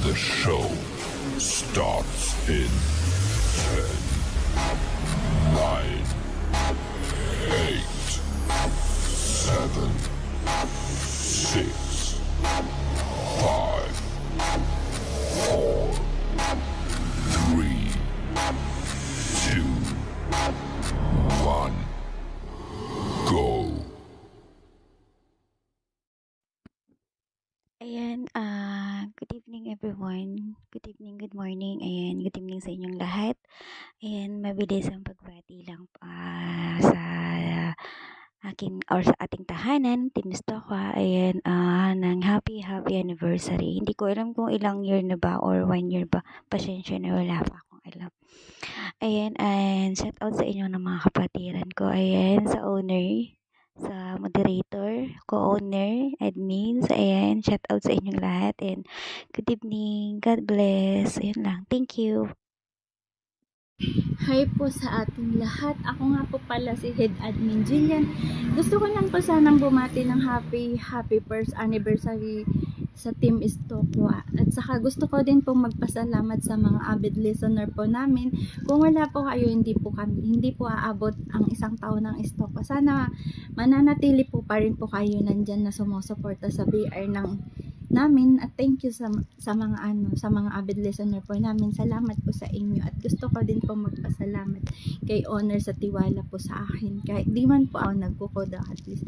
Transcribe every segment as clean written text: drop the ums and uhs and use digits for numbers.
The show starts in 10, 9, 8, 7, 6, 5, 4, 3, 2, 1, go. Ayan, good evening everyone. Good evening, good morning. Ayan, good evening sa inyong lahat. Ayan, mabilis ang pagbati lang sa akin or sa ating tahanan, Team Stokwa. Ayan, ng happy anniversary. Hindi ko alam kung ilang year na ba or 1 year ba. Pasensya na, wala pa akong alam. Ayan, and shout out sa inyo ng mga kapatiran ko. Ayan, sa owner, sa moderator, co-owner, admins. Ayan, shout out sa inyong lahat and good evening. God bless. Ayan lang. Thank you. Hi po sa ating lahat. Ako nga po pala si Head Admin Jillian. Gusto ko lang po sanang bumati ng happy first anniversary sa Team Stokwa. At saka gusto ko din pong magpasalamat sa mga avid listener po namin. Kung wala po kayo, hindi po aabot ang isang taon ng Stokwa. Sana mananatili po pa rin po kayo nandyan na sumusuporta sa BR namin, at thank you sa mga avid listener po namin. Salamat po sa inyo, at gusto ko din po magpasalamat kay Honor sa tiwala po sa akin. Kahit di man po ako nagkukoda, at least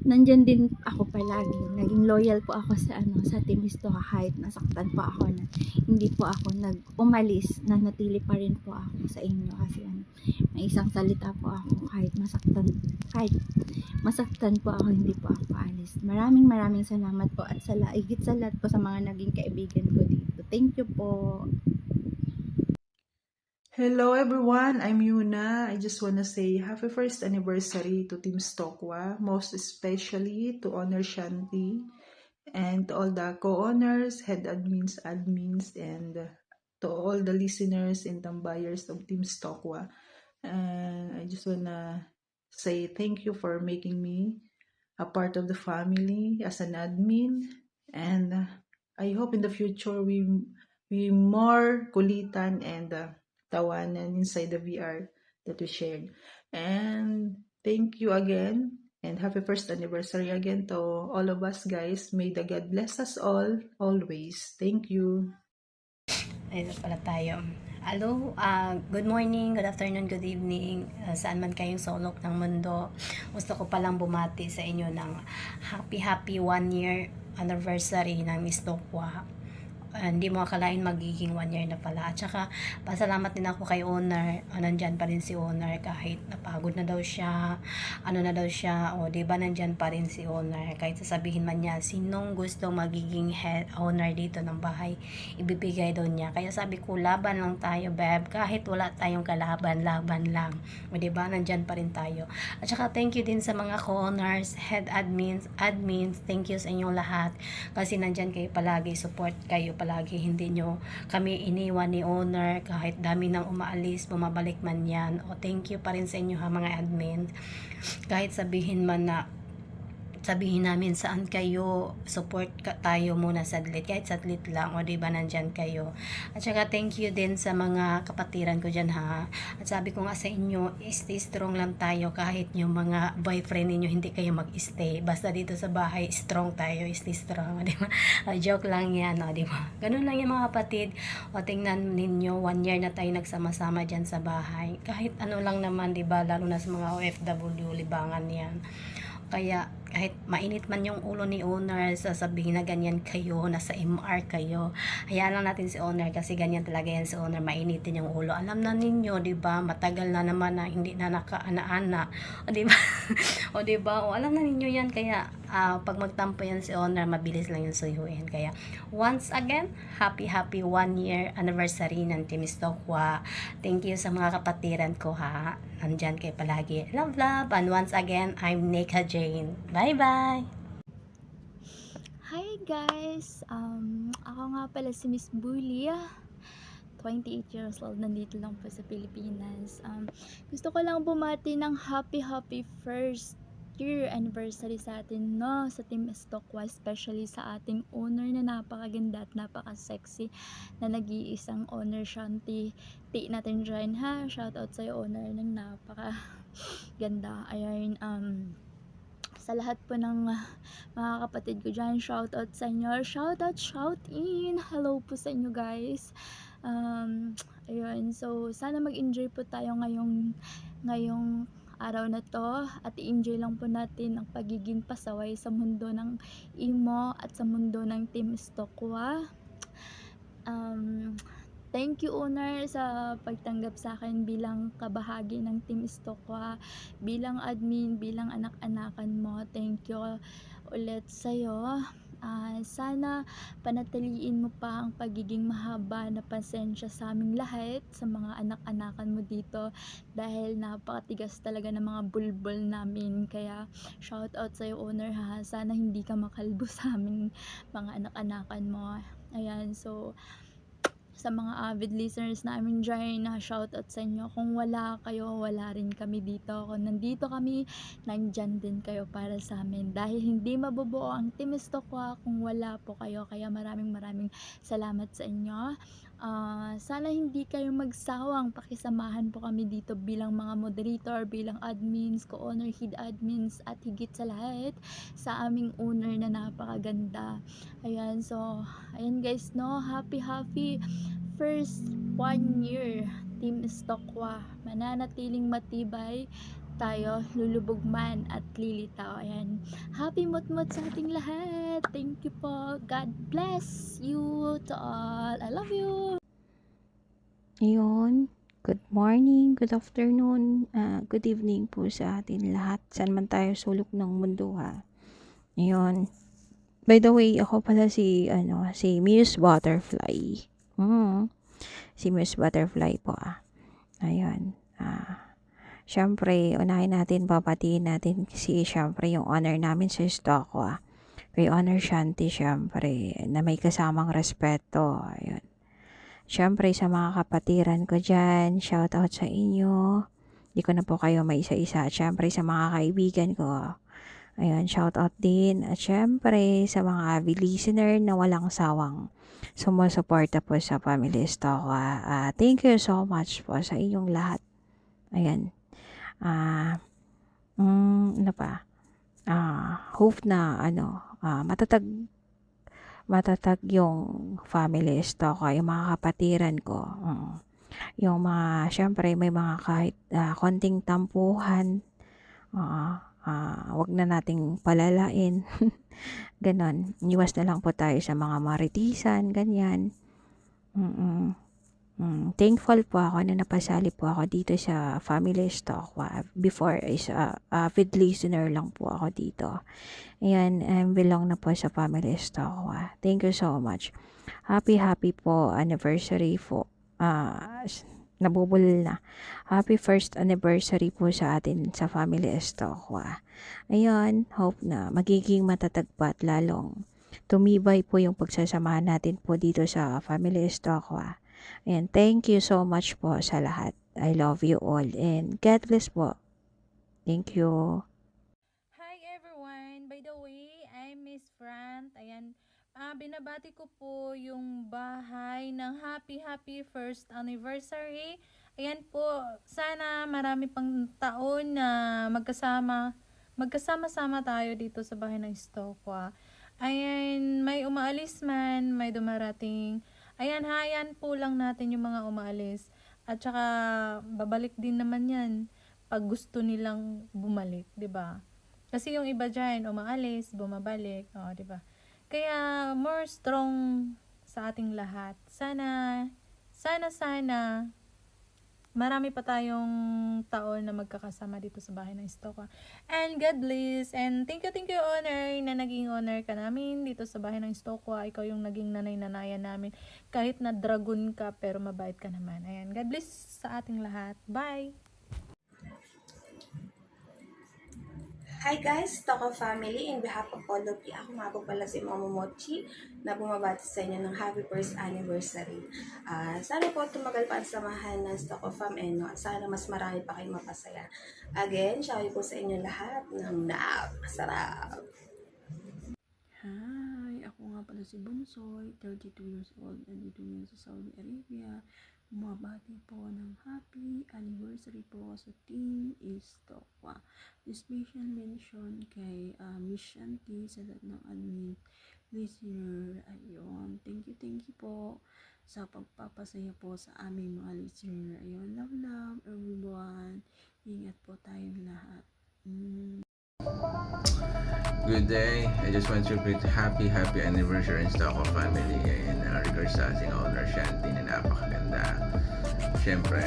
nandyan din ako palagi. Naging loyal po ako sa Team Stoka kahit nasaktan po ako na hindi po ako umalis, na natili pa rin po ako sa inyo kasi may isang salita po ako kahit masaktan po ako, hindi po ako alis. Maraming salamat po, at higit sa lahat po sa mga naging kaibigan ko dito. Thank you po. Hello everyone, I'm Yuna. I just want to say happy first anniversary to Team Stokwa, most especially to Honor Shanti and to all the co-owners, head admins, and to all the listeners and tambayers of Team Stokwa. I just want to say thank you for making me a part of the family as an admin, and I hope in the future we more kulitan and tawanan inside the VR that we shared. And thank you again, and happy first anniversary again to all of us, guys. May the God bless us all always. Thank you. Ayun pala tayo. Hello, good morning, good afternoon, good evening, saan man kayong sulok ng mundo. Gusto ko palang bumati sa inyo ng happy 1 year anniversary ng Miss Dokwa. Hindi mo akalain magiging 1 year na pala. At saka, pasalamat din ako kay Owner. Nandyan pa rin si Owner kahit napagod na daw siya. O diba nandyan pa rin si Owner. Kahit sasabihin man niya, sinong gusto magiging head owner dito ng bahay, ibibigay daw niya. Kaya sabi ko, laban lang tayo, beb. Kahit wala tayong kalaban, laban lang. O diba, nandyan pa rin tayo. At saka, thank you din sa mga co-owners, head admins. Thank you sa inyong lahat. Kasi nandyan kayo palagi, support kayo palagi, hindi nyo kami iniwan ni Owner kahit dami nang umaalis, bumabalik man yan. Thank you pa rin sa inyo ha, mga admin. Kahit sabihin namin saan kayo, support tayo muna saglit, kahit saglit lang, diba nandyan kayo. At saka thank you din sa mga kapatiran ko dyan ha. At sabi ko nga sa inyo, stay strong lang tayo kahit yung mga boyfriend ninyo hindi kayo mag-stay. Basta dito sa bahay, strong tayo, stay strong, diba? Joke lang yan, diba? Ganun lang yung mga kapatid. Tingnan ninyo, 1 year na tayo nagsama-sama dyan sa bahay. Kahit ano lang naman, diba? Lalo na sa mga OFW, libangan yan. Kaya kahit mainit man yung ulo ni Owner, sasabihin na ganyan kayo, nasa MR kayo, hayaan lang natin si Owner kasi ganyan talaga yan si Owner, mainitin yung ulo. Alam na ninyo, di ba? Matagal na naman na hindi na nakaana-ana. Di ba? Di ba? Alam na ninyo yan, kaya pag magtampo yan si Owner, mabilis lang yung suyuin. Kaya once again, happy 1 year anniversary ng Team Stokwa. Thank you sa mga kapatiran ko ha. Nandyan kayo palagi. Love. And once again, I'm Nika Jane. Bye-bye! Hi guys! Ako nga pala si Miss Bulia. 28 years old, nandito lang po sa Pilipinas. Gusto ko lang bumati ng happy first year anniversary sa atin, no, sa Team Stokwa, especially sa ating owner na napakaganda at napaka-sexy na nag-iisang owner Shanti. Ti natin dyan ha, shoutout sa'yo owner ng napaka-ganda. Ayan, sa lahat po ng mga kapatid ko dyan, shoutout sa inyo, shoutout, shout in, hello po sa inyo guys. Ayun, so sana mag-enjoy po tayo ngayong araw na to at i-enjoy lang po natin ang pagiging pasaway sa mundo ng imo at sa mundo ng Team Stokwa. Thank you owner sa pagtanggap sa akin bilang kabahagi ng Team Stokwa, bilang admin, bilang anak-anakan mo. Thank you ulit sa'yo. Sana panatiliin mo pa ang pagiging mahaba na pasensya sa aming lahat, sa mga anak-anakan mo dito, dahil napakatigas talaga ng mga bulbul namin. Kaya shout out sa'yo owner ha, sana hindi ka makalbo sa aming mga anak-anakan mo. Ayan, so sa mga avid listeners namin dyan, shoutout sa inyo. Kung wala kayo, wala rin kami dito. Kung nandito kami, nandyan din kayo para sa amin. Dahil hindi mabubuo ang Team Stokwa kung wala po kayo. Kaya maraming salamat sa inyo. Sana hindi kayo magsawang pakisamahan po kami dito bilang mga moderator, bilang admins, co-owner, head admins, at higit sa lahat, sa aming owner na napakaganda. Ayan, so, ayan guys, no, happy first 1 year Team Stokwa, mananatiling matibay tayo, lulubog man at lilitaw. Ayan, happy mutmut sa ating lahat. Thank you po, God bless you to all, I love you. Ayun, good morning, good afternoon, good evening po sa atin lahat. Saan man tayo sulok ng mundo ha. Ayun. By the way, ako pala si Muse Butterfly. Si Muse Butterfly po Ayun. Syempre, unahin natin, papatiin natin syempre yung honor namin sa Stokwa. Kay Honor Shanti, syempre, na may kasamang respeto. Ayun. Syempre, sa mga kapatiran ko dyan, shout out sa inyo. Di ko na po kayo may isa-isa. Syempre, sa mga kaibigan ko, ayun, shout out din. At syempre, sa mga avid listener na walang sawang sumusuporta po sa Family Stokwa. Thank you so much po sa inyong lahat. Ayan. Ano pa? Hope na matatag yung Family Stokwa, yung mga kapatiran ko. Yung mga, syempre, may mga kahit konting tampuhan. Wag na nating palalain. Ganon. Iwas na lang po tayo sa mga maritisan, ganyan. Thankful po ako na napasali po ako dito sa Family Stokwa. Before is avid listener lang po ako dito. Ayan, belong na po sa Family Stokwa. Thank you so much. Happy po anniversary po. Nabubulol na. Happy first anniversary po sa atin sa Family Stokwa. Ayun, hope na magiging matatag pa at lalong tumibay po yung pagsasamahan natin po dito sa Family Stokwa. And thank you so much po sa lahat. I love you all and God bless po. Thank you. Hi everyone! By the way, I'm Miss Fran. Ayan, binabati ko po yung bahay ng happy first anniversary. Ayan po, sana marami pang taon na magkasama-sama tayo dito sa bahay ng Stokwa. Ayan, may umaalis man, may dumarating. Ayan, hayan po lang natin yung mga umaalis. At saka, babalik din naman yan pag gusto nilang bumalik, 'di ba? Kasi yung iba diyan umaalis, bumabalik, 'di ba? Kaya more strong sa ating lahat. Sana marami pa tayong taon na magkakasama dito sa bahay ng Stokwa. And God bless. And thank you owner na naging owner ka namin dito sa bahay ng Stokwa. Ikaw yung naging nanay-nanayan namin. Kahit na dragon ka pero mabait ka naman. Ayan, God bless sa ating lahat. Bye! Hi guys, Toko family. In behalf of all of you, ako nga po pala si Mama Mochi na bumabati sa inyo ng happy first anniversary. Sana po tumagal pa ang samahan ng Toko fam at sana mas marami pa kayong mapasaya. Again, shoutout po sa inyo lahat ng napasarap. Hi! Ako nga pala si Bunsoy, 32 years old and dito ngayon sa Saudi Arabia. Bumabati po ng happy anniversary po sa Team Istokwa. Special mention kay Miss Shanti sa lahat ng admin listener. Ayun, thank you po sa pagpapasaya po sa aming mga listener. Ayun, love everyone. Ingat po tayong lahat. Good day. I just want to greet happy anniversary in Stockholm family and regards sa ating owner Shanti na napakaganda. Siyempre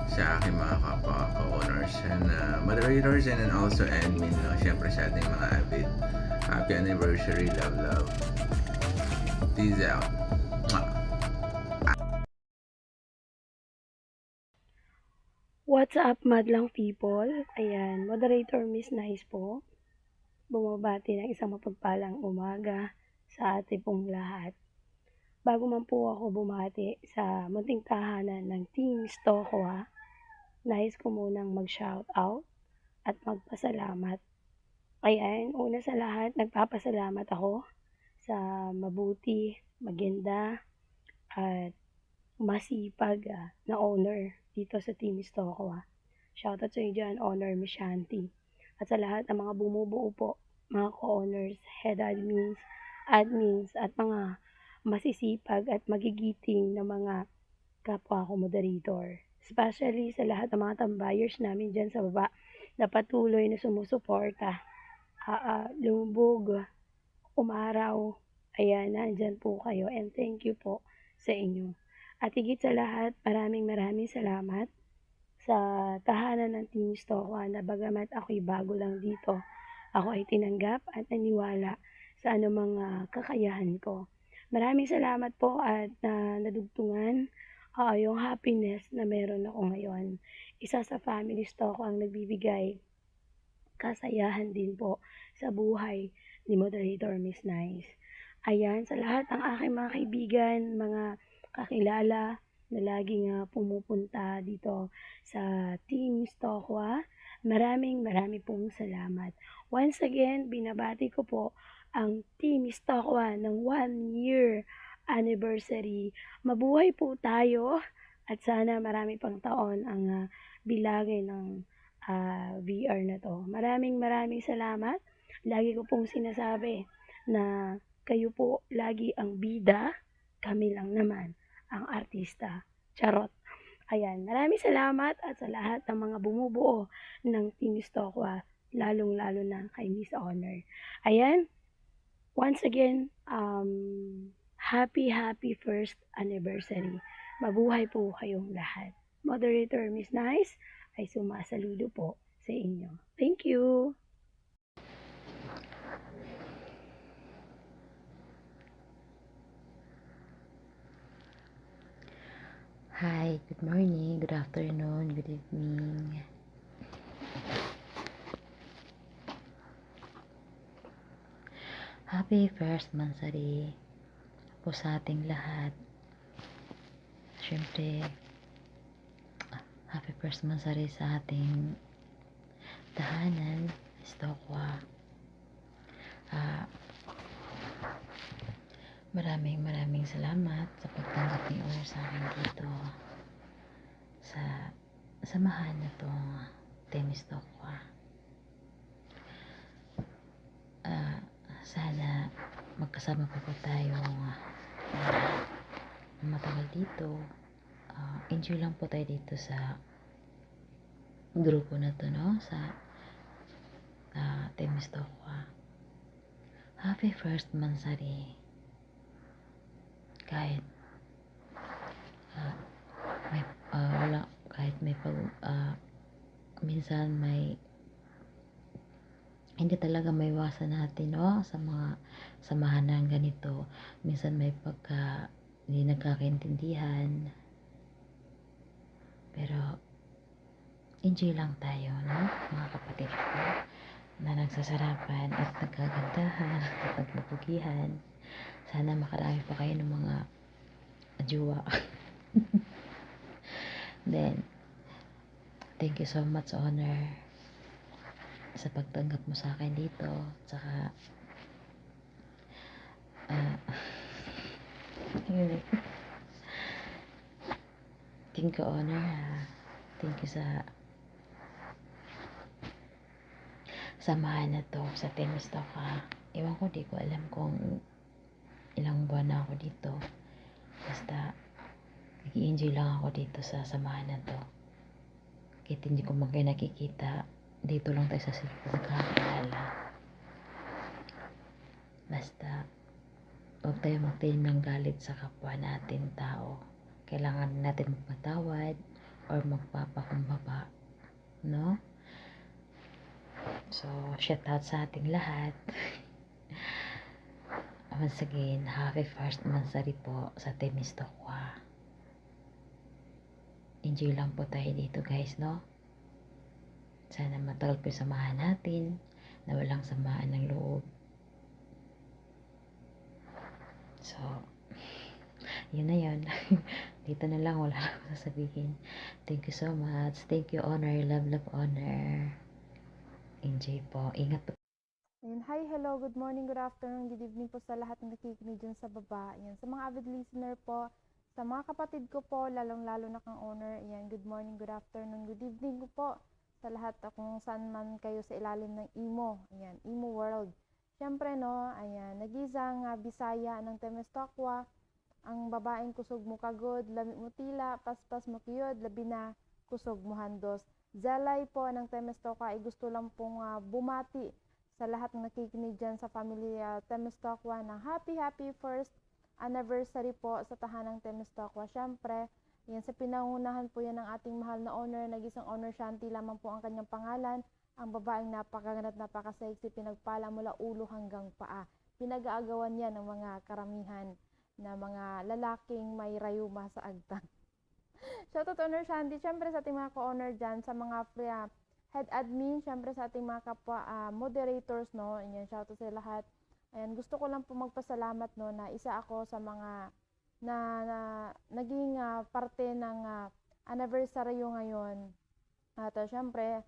sa aking mga kapwa co-owners and moderators and then also admin. No? Siyempre sa ating mga avid. Happy anniversary. Love. Peace out. Mwah. What's up, madlang people? Ayan, moderator Miss Nice po. Bumabati ng isang mapagpalang umaga sa ating pong lahat. Bago man po ako bumati sa munting tahanan ng Team Stokwa, nais ko munang mag-shout out at magpasalamat. Ayan, una sa lahat, nagpapasalamat ako sa mabuti, maganda, at masipag na owner dito sa Team Stokwa. Shoutout sa inyo dyan, Owner Miss Shanti. At sa lahat ng mga bumubuo po, mga co-owners, head admins, at mga masisipag at magigiting na mga kapwa ko moderator. Especially sa lahat ng mga tambayers namin dyan sa baba na patuloy na sumusuporta. Lumubog, umaraw, ayan, nandyan po kayo and thank you po sa inyo. At higit sa lahat, maraming salamat sa tahanan ng Team Stokwa na bagamat ako'y bago lang dito, ako ay tinanggap at naniwala sa anumang kakayahan ko. Maraming salamat po at nadugtungan yung happiness na meron ako ngayon. Isa sa family Stokwa ang nagbibigay kasayahan din po sa buhay ni Moderator Miss Nice. Ayan, sa lahat ng aking mga kaibigan, mga kakilala na laging pumupunta dito sa Team Stokwa. Marami pong salamat. Once again, binabati ko po ang Team Stokwa ng 1 year anniversary. Mabuhay po tayo at sana marami pang taon ang bilagay ng VR na to. Maraming salamat. Lagi ko pong sinasabi na kayo po lagi ang bida, kami lang naman ang artista. Charot. Ayan, maraming salamat at sa lahat ng mga bumubuo ng Team Stokwa, lalong-lalo na kay Miss Honor. Ayan, once again, happy first anniversary. Mabuhay po kayong lahat. Moderator Miss Nice ay sumasaludo po sa inyo. Thank you! Hi, good morning, good afternoon, good evening. Happy first mansari po sa ating lahat. Siyempre, happy first mansari sa ating tahanan, Stokwa. Maraming salamat sa pagtanggap ni Owner sa akin dito sa samahan na itong Team Stokwa. Sana magkasama po tayong matagal dito. Enjoy lang po tayo dito sa grupo na to, no? Sa Team Stokwa. Happy first mansari. Kahit minsan may hindi talaga may iwasan natin, no? Sa mga samahan ng ganito, minsan may hindi nagkakaintindihan, pero enjoy lang tayo, no? Mga kapatid ko, na nagsasarapan at nagkagandahan at nagpupugihan. Sana makarami pa kayo ng mga jowa. Then, thank you so much, Honor, sa pagtanggap mo sa akin dito. Tsaka, yun eh. Thank you, Honor, ha. Thank you sa samahan na to sa Team Stock, ha. Ewan ko, di ko alam kung ilang buwan na ako dito. Basta, nag-i-enjoy lang ako dito sa samahan na to. Kahit hindi ko man kayo nakikita, dito lang tayo sa cellphone kakaalala. Basta, huwag tayo magtanim ng galit sa kapwa natin tao. Kailangan natin magpatawad or magpapakumbaba. No? So, shout out sa ating lahat. Once again, happy first anniversary po sa Team Stokwa. Enjoy lang po tayo dito, guys, no? Sana matagal po yung samahan natin na walang samaan ng loob. So, yun na yun. Dito na lang, wala akong sasabihin. Thank you so much. Thank you, Honor. Love, Honor. Enjoy po. Ingat po. Ayan, hi, hello, good morning, good afternoon, good evening po sa lahat ng nakikinig dyan sa baba. Ayan, sa mga avid listener po, sa mga kapatid ko po, lalong-lalo na kang Honor. Ayan, good morning, good afternoon, good evening ko po sa lahat kung saan man kayo sa ilalim ng Imo. Ayan, Imo World. Siyempre, no, ayan, nag-isang Bisaya ng Temestokwa, ang babaeng kusog mo kagod, lamig mo tila, paspas mo kiyod, labi na kusog mo handos. Zalay po ng Temestokwa ay gusto lang pong bumati sa lahat ng nakikinig dyan sa family Temestokwa ng happy first anniversary po sa tahanang Temestokwa. Siyempre, yan sa pinangunahan po yan ng ating mahal na Honor, nag-isang Honor Shanti lamang po ang kanyang pangalan. Ang babaeng napakaganda at napakasexy, pinagpala mula ulo hanggang paa. Pinag-aagawan yan ng mga karamihan na mga lalaking may rayuma sa agtang. Shoutout Honor Shanti, siyempre sa ating mga ka-honor dyan, sa mga head admin, syempre sa ating mga kapwa moderators, no, ayan, shoutout sa lahat. Ayan, gusto ko lang po magpasalamat, no, na isa ako sa mga na naging parte ng anniversary ngayon. At syempre,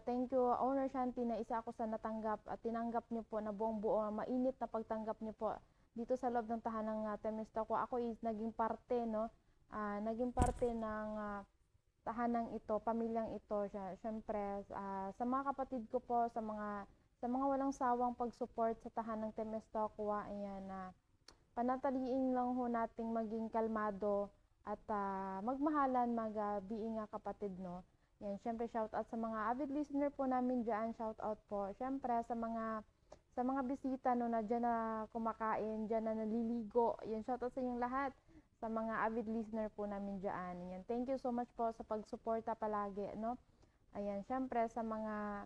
thank you Honor Shanti na isa ako sa natanggap at tinanggap niyo po na buong buo, mainit na pagtanggap niyo po dito sa loob ng tahanang Temestokwa. Ako is naging parte, no, naging parte ng tahanang ito, pamilyang ito. Siyempre, sa mga kapatid ko po, sa mga walang sawang pag-support sa tahanang Temestokwa, ayan, panataliin lang ho nating maging kalmado at magmahalan, mag-being kapatid, no. Yan, siyempre, shout out sa mga avid listener po namin dyan, shout out po. Siyempre, sa mga bisita, no, na dyan na kumakain, dyan na naliligo, yan, shout out sa inyong lahat. Sa mga avid listener po namin dyan. Ayan, thank you so much po sa pagsuporta palagi, no? Ayan, syempre sa mga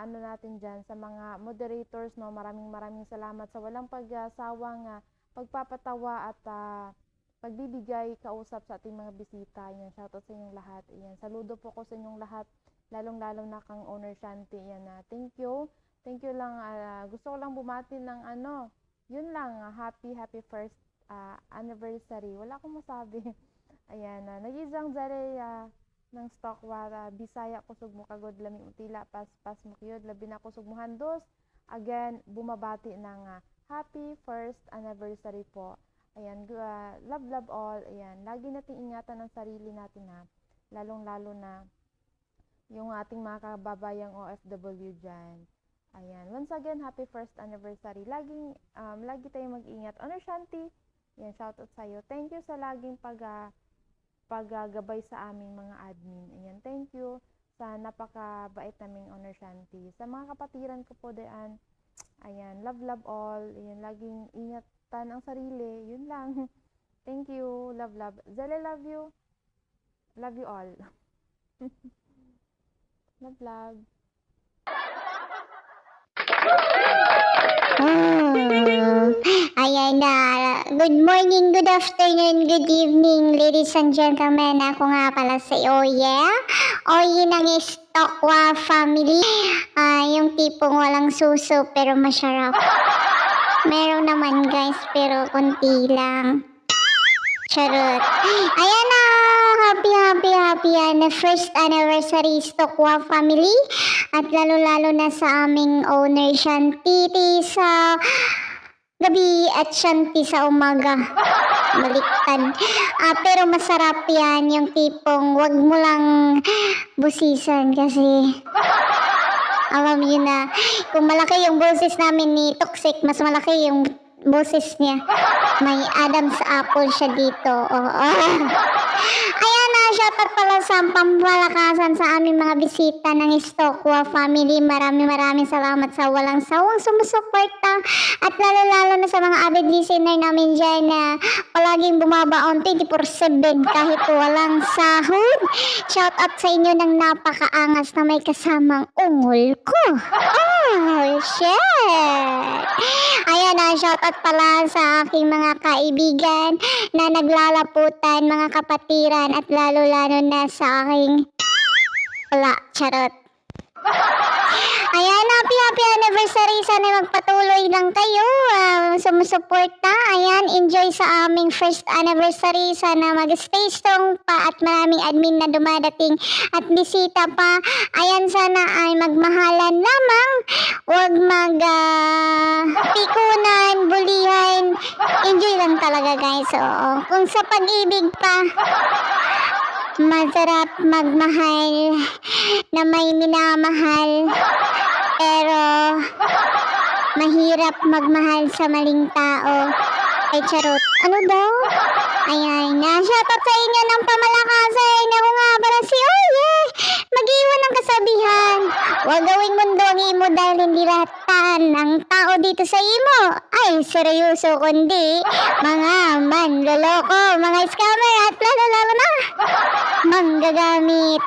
ano natin dyan, sa mga moderators, no, maraming salamat sa walang pagsawang pagpapatawa at pagbibigay kausap sa ating mga bisita. Ayan, shoutout sa inyong lahat. Ayan, saludo po ko sa inyong lahat, lalong na kang Honor Shanti. Ayan, thank you lang, gusto ko lang bumati ng yun lang, happy first anniversary. Wala akong masabi. Ayan, nag-isang zare ng Stokwa, Bisaya kusog mo kagod, lami mo tila, paspas mo kiyod, labi na kusog mo handos. Again, bumabati ng happy first anniversary po. Ayan, love all. Ayan, lagi nating ingatan ang sarili natin, lalong-lalo na yung ating mga kababayang OFW dyan. Ayan, once again, happy first anniversary. Lagi tayong mag-ingat. Honor Shanti, yan, shoutout sa'yo. Thank you sa laging paggabay sa aming mga admin. Ayan, thank you sa napakabait naming Honor Shanti. Sa mga kapatiran ko po diyan, ayan, love all. Ayan, laging ingatan ang sarili. Yun lang. Thank you. Love. Zale, love you. Love you all. love. Ayan na. Good morning, good afternoon, good evening, ladies and gentlemen. Ako nga pala si Oye. Oye ng Stokwa family. Yung tipong walang suso pero masarap. Meron naman guys pero konti lang. Charot. Ayan na. Happy na first anniversary Stokwa family. At lalo na sa aming owner Shantiti sa gabi at Shanti sa umaga. Baliktad. Pero masarap yan. Yung tipong wag mo lang busisan kasi alam niyo na kung malaki yung boses namin ni Toxic, mas malaki yung boses niya. May Adam's apple siya dito. Ayan na, shoutout pala sa pampalakasan sa aming mga bisita ng Stokwa family. Maraming salamat sa walang sawang sumusuporta. At lalo na sa mga avid listener namin dyan na palaging bumabaon 24/7 kahit walang sahod. Shoutout sa inyo ng napakaangas na may kasamang ungol ko. Oh, shit! Ayan na, shoutout pala sa aking mga kaibigan na naglalaputan, mga kapatiran, at lalo na sa aking wala, charot. Ayan, happy anniversary. Sana magpatuloy lang kayo sumusuporta. Ayan, enjoy sa aming first anniversary. Sana mag-stay strong pa at maraming admin na dumadating at bisita pa. Ayan, sana ay magmahalan lamang. Huwag pikunan, bulihan. Enjoy lang talaga guys. Oo. Kung sa pag-ibig pa, masarap magmahal na may minamahal. Pero mahirap magmahal sa maling tao. Ay charot. Ano daw? Ayan na. Shoutout sa inyo ng pamalakasan. Ako nga para si Oye. Mag-iwan ng kasabihan. Huwag gawing mundo ang imo dahil hindi lahat ng tao dito sa imo ay seryoso kundi mga manloloko, mga scammer at lalo na manggagamit.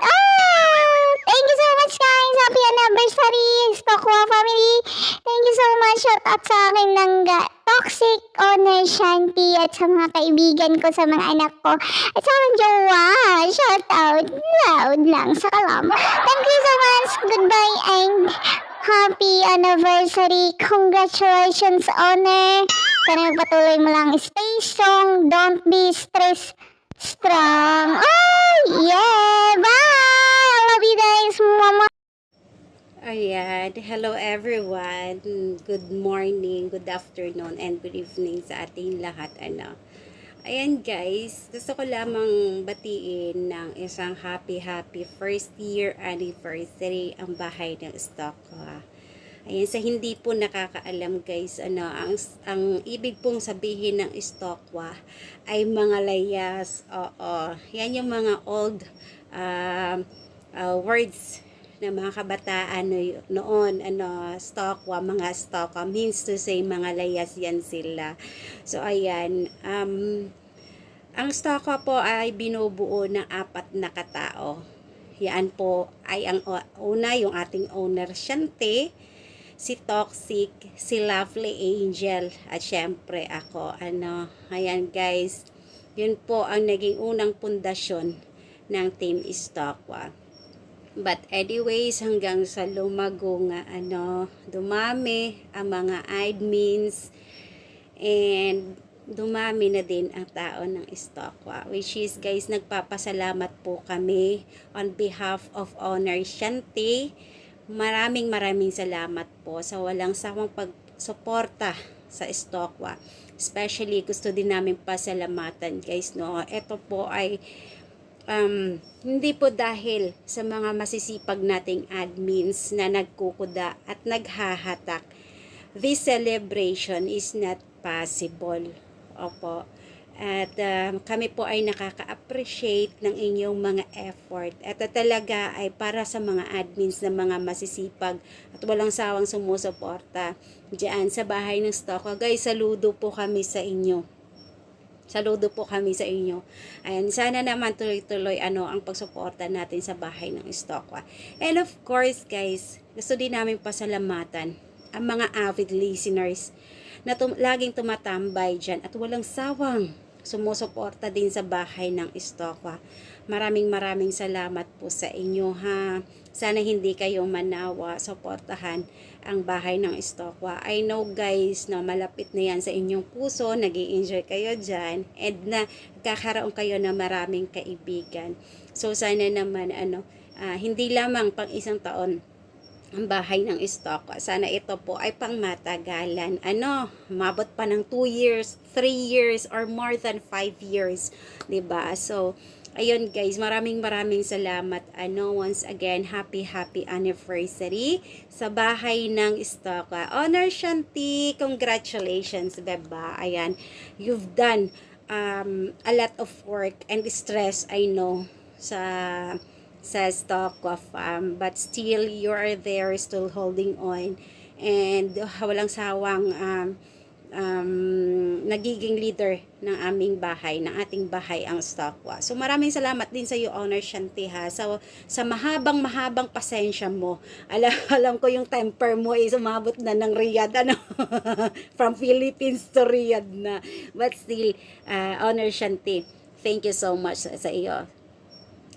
Thank you so much guys. Happy anniversary Stokwa family. Thank you so much. Shout out sa akin ng Toxic, Owner Shanti at sa mga kaibigan ko, sa mga anak ko at sa mga jowa. Shout out loud lang sa kalam. Thank you so much. Goodbye and happy anniversary. Congratulations, Owner. Sana magpatuloy mo lang. Stay strong. Don't be strong. Oh, yeah. Bye. I love you guys. Mama. Ayan, hello everyone. Good morning, good afternoon, and good evening sa ating lahat. Ayan guys, gusto ko lamang batiin ng isang happy first year anniversary ang bahay ng Stokwa. Ayan, sa hindi po nakakaalam guys, ang ibig pong sabihin ng Stokwa ay mga layas. Oo, yan yung mga old words na mga kabataan noon, Stokwa, mga Stokwa means to say mga layas yan sila. So ayan, ang Stokwa po ay binubuo ng 4 na katao. Yan po ay ang una, yung ating owner Shanti, si Toxic, si Lovely Angel, at syempre ako. Ayan guys, yun po ang naging unang pundasyon ng Team Stokwa. But anyways, hanggang sa lumago nga, dumami ang mga admins and dumami na din ang tao ng Stokwa. Which is guys, nagpapasalamat po kami on behalf of Owner Shanti. Maraming salamat po sa walang sawang pagsuporta sa Stokwa. Especially gusto din namin pasalamatan guys, no. Ito po ay hindi po dahil sa mga masisipag nating admins na nagkukuda at naghahatak. This celebration is not possible. Opo. At kami po ay nakaka-appreciate ng inyong mga effort. Ito talaga ay para sa mga admins na mga masisipag at walang sawang sumusuporta diyan sa bahay ng Stokwa. Guys, saludo po kami sa inyo. Saludo po kami sa inyo. Ayan, sana naman tuloy-tuloy ang pagsuporta natin sa bahay ng Stokwa. And of course guys, gusto din namin pasalamatan ang mga avid listeners na laging tumatambay dyan at walang sawang sumusuporta din sa bahay ng Istokwa. Maraming salamat po sa inyo ha. Sana hindi kayo manawa, suportahan ang bahay ng Istokwa. I know guys na malapit na yan sa inyong puso, nag-i-enjoy kayo dyan, and na kakaroon kayo ng maraming kaibigan. So sana naman hindi lamang pang isang taon ang bahay ng Istokwa. Sana ito po ay pang matagalan. Mabot pa ng 2 years, 3 years, or more than 5 years. 'Di ba? So, ayun guys, maraming salamat. Once again, happy anniversary sa bahay ng Istokwa. Honor Shanti, congratulations, 'di ba? Ayan, you've done a lot of work and stress, I know, sa Istokwa Fam, but still you are there, still holding on, and walang sawang nagiging leader ng aming bahay, ng ating bahay ang Istokwa. So maraming salamat din sa iyo, Honor Shanti ha, sa mahabang pasensya mo. Alam ko yung temper mo is umabot na ng Riyadh, from Philippines to Riyadh na, but still, Honor Shanti, thank you so much sa iyo.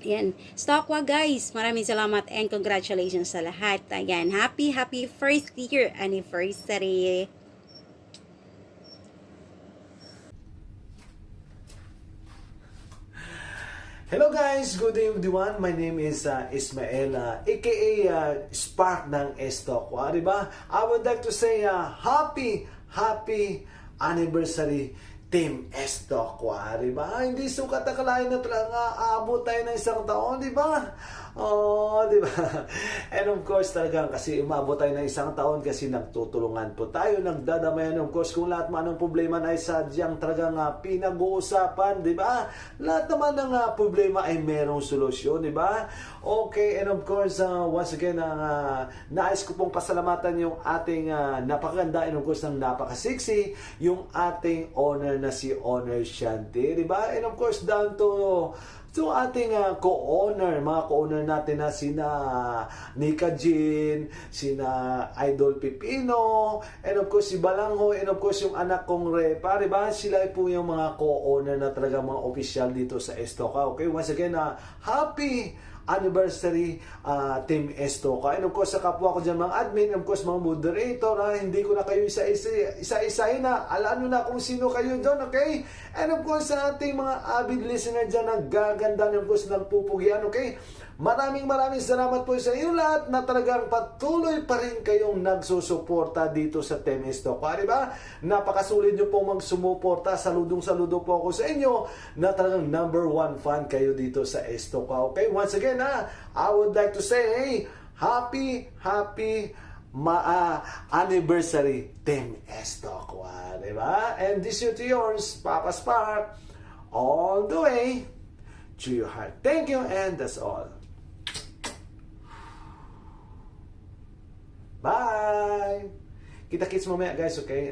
Ayan, Istokwa guys, maraming salamat and congratulations sa lahat. Ayan, happy first year anniversary. Hello guys, good day everyone. My name is Ismael, aka Spark ng Istokwa, diba? I would like to say happy anniversary Team Istokwa, diba? Hindi sukat akalain na talaga aabot tayo ng isang taon, diba? Oh, diba? And of course, talagang kasi umabot tayo ng isang taon kasi nagtutulungan po tayo, nagdadamayan. Of course, kung lahat man ng problema na ay sadyang talagang pinag-uusapan, diba? Lahat naman ng problema ay merong solusyon, diba? Okay, and of course, once again, nais ko pong pasalamatan yung ating napakaganda and of course, ng napakasiksi, yung ating owner na si Honor Shanti, diba? And of course, down to ating co-owner, mga co-owner natin na sina Nika Jean, sina Idol Pipino, and of course si Balangho, and of course yung anak kong Repa, diba? Sila po yung mga co-owner na talaga mga official dito sa Istokwa. Okay, once again, happy anniversary Team Istokwa. And of course, sa kapwa ko dyan mga admin, of course, mga moderator, hindi ko na kayo isa-isahin na. Alam nyo na kung sino kayo doon, okay? And of course, sa ating mga avid listener dyan, naggaganda, and of course, nagpupugian, okay? Maraming salamat po sa inyo lahat na talagang patuloy pa rin kayong nagsusuporta dito sa Team Istokwa, diba? Napakasulit nyo pong magsumuporta. Saludong-saludo po ako sa inyo na talagang #1 fan kayo dito sa Istokwa. Okay, once again I would like to say happy anniversary Team Istokwa, diba? And this is to yours, Papa Spark, all the way to your heart. Thank you, and that's all. Bye! Kita-kits mamaya guys, okay?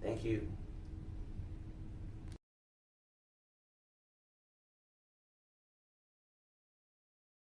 Thank you.